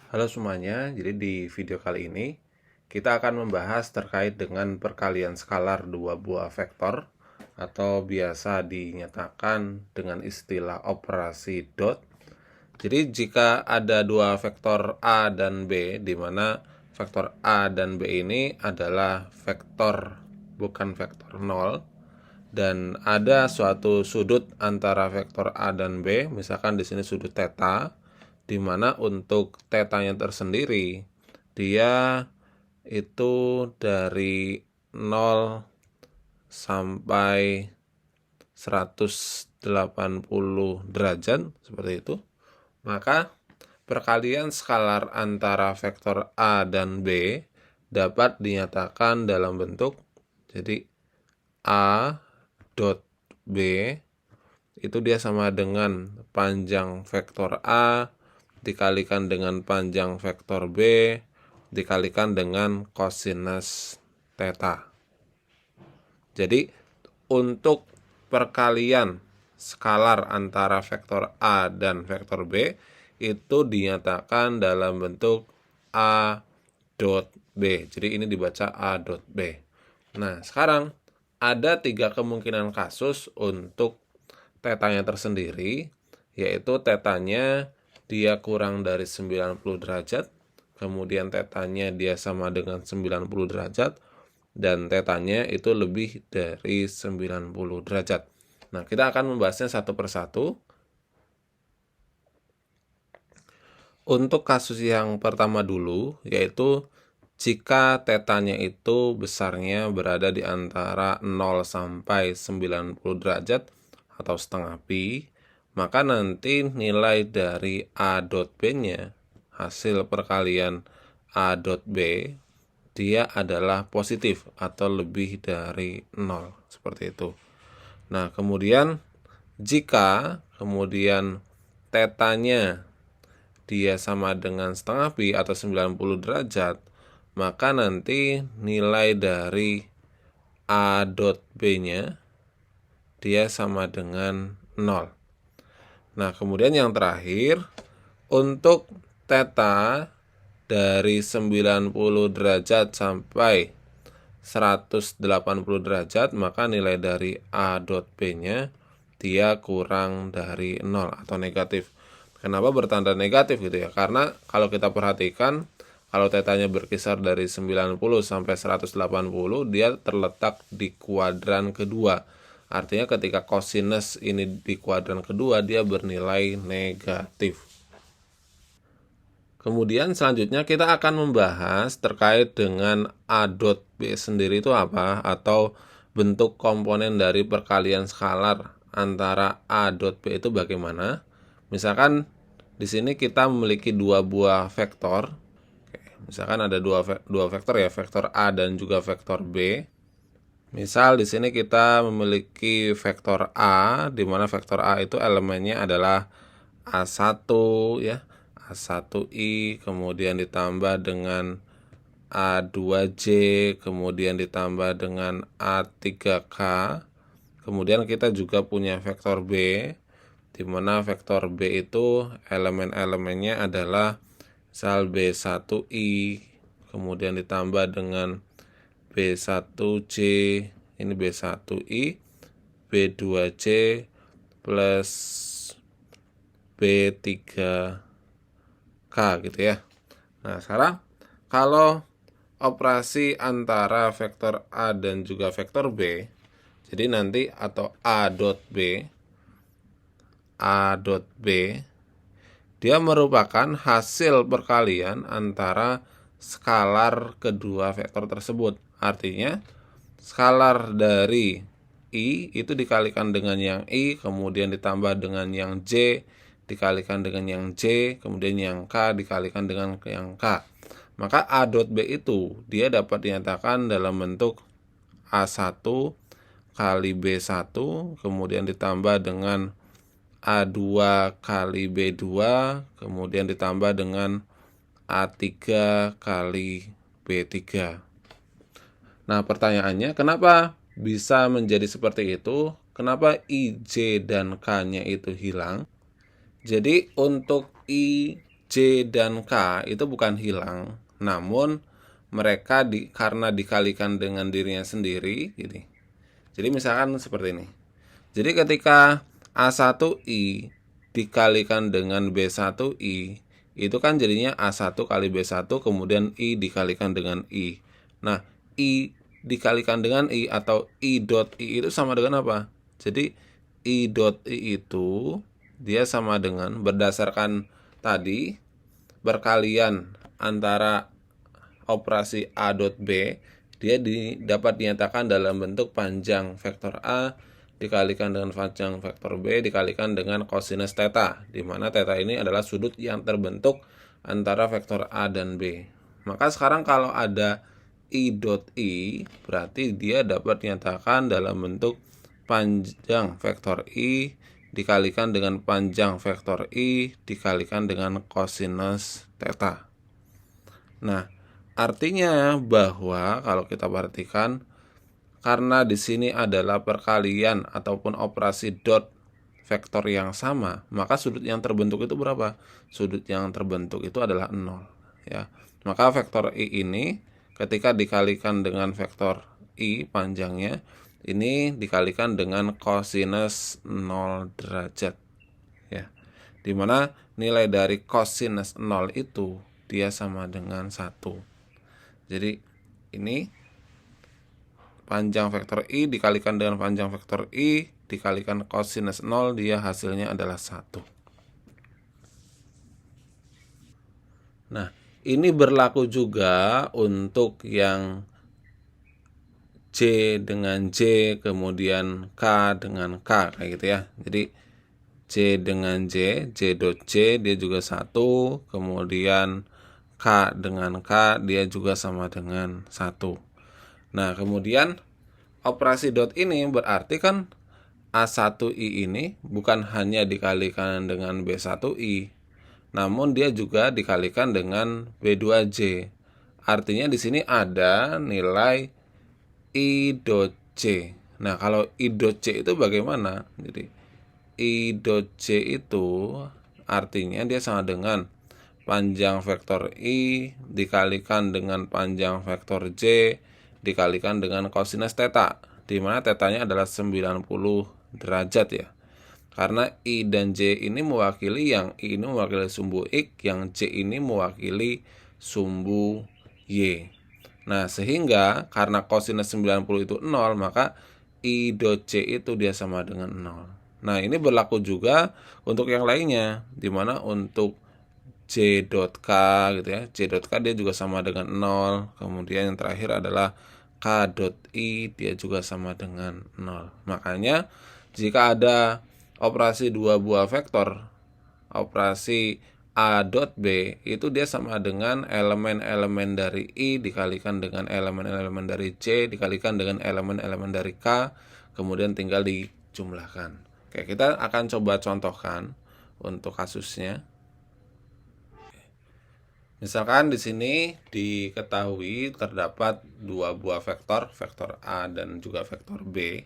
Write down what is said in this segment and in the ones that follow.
Halo semuanya, jadi di video kali ini kita akan membahas terkait dengan perkalian skalar dua buah vektor atau biasa dinyatakan dengan istilah operasi dot. Jadi jika ada dua vektor A dan B, di mana vektor A dan B ini adalah vektor bukan vektor 0, dan ada suatu sudut antara vektor A dan B, misalkan di sini sudut theta, di mana untuk tetanya tersendiri dia itu dari 0 sampai 180 derajat seperti itu. Maka perkalian skalar antara vektor A dan B dapat dinyatakan dalam bentuk jadi A dot B itu dia sama dengan panjang vektor A dikalikan dengan panjang vektor B dikalikan dengan kosinus theta. Jadi untuk perkalian skalar antara vektor A dan vektor B itu dinyatakan dalam bentuk A dot B. Jadi ini dibaca A dot B. Nah, sekarang ada 3 kemungkinan kasus untuk tetanya tersendiri, yaitu tetanya dia kurang dari 90 derajat, kemudian tetanya dia sama dengan 90 derajat, dan tetanya itu lebih dari 90 derajat. Nah, kita akan membahasnya satu persatu. Untuk kasus yang pertama dulu, yaitu jika tetanya itu besarnya berada di antara 0 sampai 90 derajat atau setengah pi, maka nanti nilai dari A dot B-nya, hasil perkalian A dot B, dia adalah positif atau lebih dari 0, seperti itu. Nah, kemudian jika kemudian tetanya dia sama dengan setengah pi atau 90 derajat, maka nanti nilai dari A dot B-nya dia sama dengan 0. Nah, kemudian yang terakhir, untuk theta dari 90 derajat sampai 180 derajat, maka nilai dari A dot B-nya dia kurang dari 0 atau negatif. Kenapa bertanda negatif gitu ya? Karena kalau kita perhatikan, kalau tetanya berkisar dari 90 sampai 180, dia terletak di kuadran kedua. Artinya ketika kosinus ini di kuadran kedua, dia bernilai negatif. Kemudian selanjutnya kita akan membahas terkait dengan A dot B sendiri itu apa, atau bentuk komponen dari perkalian skalar antara A dot B itu bagaimana. Misalkan di sini kita memiliki dua buah vektor. Misalkan ada dua vektor ya, vektor A dan juga vektor B. Misal di sini kita memiliki vektor A, di mana vektor A itu elemennya adalah A1 ya, A1i, kemudian ditambah dengan A2j, kemudian ditambah dengan A3k. Kemudian kita juga punya vektor B, di mana vektor B itu elemen-elemennya adalah misal B1i, kemudian ditambah dengan B1j, ini B1i, B2j plus B3k gitu ya. Nah, sekarang kalau operasi antara vektor A dan juga vektor B, jadi nanti atau A dot B dia merupakan hasil perkalian antara skalar kedua vektor tersebut. Artinya skalar dari I itu dikalikan dengan yang I, kemudian ditambah dengan yang J, dikalikan dengan yang J, kemudian yang K dikalikan dengan yang K. Maka A dot B itu dia dapat dinyatakan dalam bentuk A1 kali B1, kemudian ditambah dengan A2 kali B2, kemudian ditambah dengan A3 kali B3. Nah, pertanyaannya, kenapa bisa menjadi seperti itu? Kenapa I, J, dan K-nya itu hilang? Jadi untuk I, J dan K itu bukan hilang, namun mereka karena dikalikan dengan dirinya sendiri gini. Jadi misalkan seperti ini. Jadi ketika A1I dikalikan dengan B1I, itu kan jadinya A1 kali B1 kemudian I dikalikan dengan I. Nah, I dikalikan dengan I atau I dot I itu sama dengan apa? Jadi I dot I itu dia sama dengan berdasarkan tadi berkalian antara operasi A dot B, dia dapat dinyatakan dalam bentuk panjang vektor A dikalikan dengan panjang vektor B dikalikan dengan kosinus theta, di mana theta ini adalah sudut yang terbentuk antara vektor A dan B. Maka sekarang kalau ada I dot I, berarti dia dapat dinyatakan dalam bentuk panjang vektor I dikalikan dengan panjang vektor I dikalikan dengan kosinus theta. Nah, artinya bahwa kalau kita perhatikan, karena di sini adalah perkalian ataupun operasi dot vektor yang sama, maka sudut yang terbentuk itu berapa? Sudut yang terbentuk itu adalah 0, ya. Maka vektor I ini ketika dikalikan dengan vektor I panjangnya, ini dikalikan dengan kosinus 0 derajat, ya. Dimana nilai dari kosinus 0 itu dia sama dengan 1. Jadi ini panjang vektor I dikalikan dengan panjang vektor I dikalikan kosinus 0, dia hasilnya adalah 1. Nah, ini berlaku juga untuk yang J dengan J, kemudian K dengan K, kayak gitu ya. Jadi J dengan J, J dot J dia juga 1, kemudian K dengan K dia juga sama dengan 1. Nah, kemudian operasi dot ini berarti kan A1I ini bukan hanya dikalikan dengan B1I, namun dia juga dikalikan dengan B2J. Artinya di sini ada nilai I dot J. Nah, kalau I dot J itu bagaimana? Jadi I dot J itu artinya dia sama dengan panjang vektor I dikalikan dengan panjang vektor J dikalikan dengan kosinus theta, di mana tetanya adalah 90 derajat ya. Karena I dan J ini mewakili, yang I ini mewakili sumbu X, yang J ini mewakili sumbu Y. Nah, sehingga karena kosinus 90 itu 0, maka I dot J itu dia sama dengan 0. Nah, ini berlaku juga untuk yang lainnya, di mana untuk J dot K gitu ya. J dot K dia juga sama dengan 0. Kemudian yang terakhir adalah K dot I, dia juga sama dengan 0. Makanya jika ada operasi dua buah vektor, operasi A dot B itu dia sama dengan elemen-elemen dari I dikalikan dengan elemen-elemen dari J dikalikan dengan elemen-elemen dari K, kemudian tinggal dijumlahkan. Oke, kita akan coba contohkan untuk kasusnya. Misalkan di sini diketahui terdapat dua buah vektor, vektor A dan juga vektor B.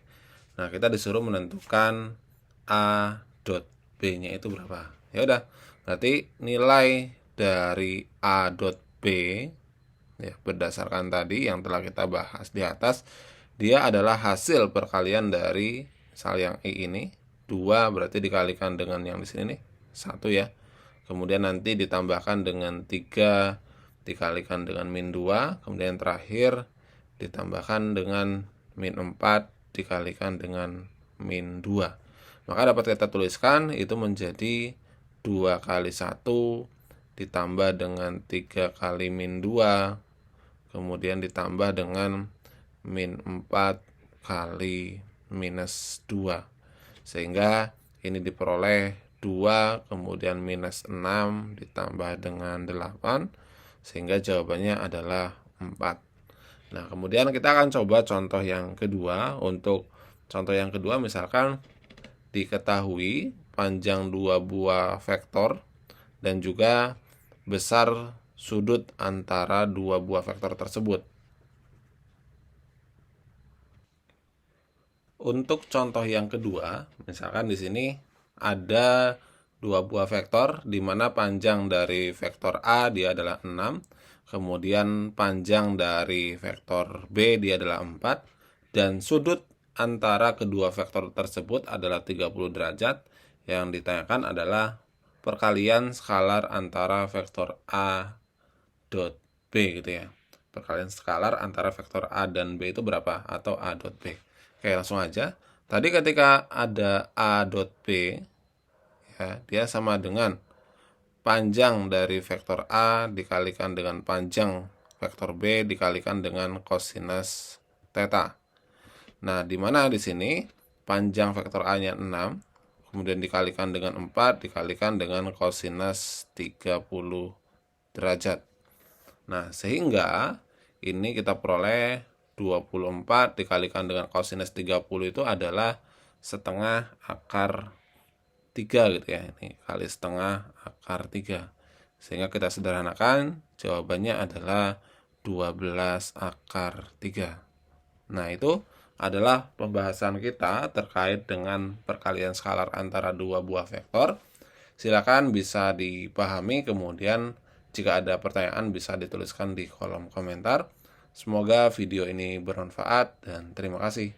Nah, kita disuruh menentukan A dot B-nya itu berapa. Ya udah, berarti nilai dari A dot B ya, berdasarkan tadi yang telah kita bahas di atas, dia adalah hasil perkalian dari misal yang I ini 2 berarti dikalikan dengan yang di sini nih 1 ya. Kemudian nanti ditambahkan dengan 3 dikalikan dengan min 2, kemudian terakhir ditambahkan dengan min 4 dikalikan dengan min 2. Maka dapat kita tuliskan itu menjadi 2 kali 1 ditambah dengan 3 kali min 2, kemudian ditambah dengan min 4 kali minus 2. Sehingga ini diperoleh 2 kemudian minus 6 ditambah dengan 8, sehingga jawabannya adalah 4. Nah, kemudian kita akan coba contoh yang kedua. Untuk contoh yang kedua misalkan diketahui panjang dua buah vektor dan juga besar sudut antara dua buah vektor tersebut. Untuk contoh yang kedua, misalkan di sini ada dua buah vektor, di mana panjang dari vektor A dia adalah 6, kemudian panjang dari vektor B dia adalah 4, dan sudut antara kedua vektor tersebut adalah 30 derajat. Yang ditanyakan adalah perkalian skalar antara vektor A dot B gitu ya. Perkalian skalar antara vektor A dan B itu berapa? Atau A dot B. Oke, langsung aja. Tadi ketika ada A dot B, ya, dia sama dengan panjang dari vektor A dikalikan dengan panjang vektor B dikalikan dengan kosinus theta. Nah, di mana di sini panjang vektor A-nya 6, kemudian dikalikan dengan 4 dikalikan dengan kosinus 30 derajat. Nah, sehingga ini kita peroleh 24 dikalikan dengan kosinus 30 itu adalah setengah akar 3 gitu ya. Ini kali setengah akar 3. Sehingga kita sederhanakan, jawabannya adalah 12 akar 3. Nah, itu adalah pembahasan kita terkait dengan perkalian skalar antara dua buah vektor. Silakan bisa dipahami, kemudian jika ada pertanyaan bisa dituliskan di kolom komentar. Semoga video ini bermanfaat dan terima kasih.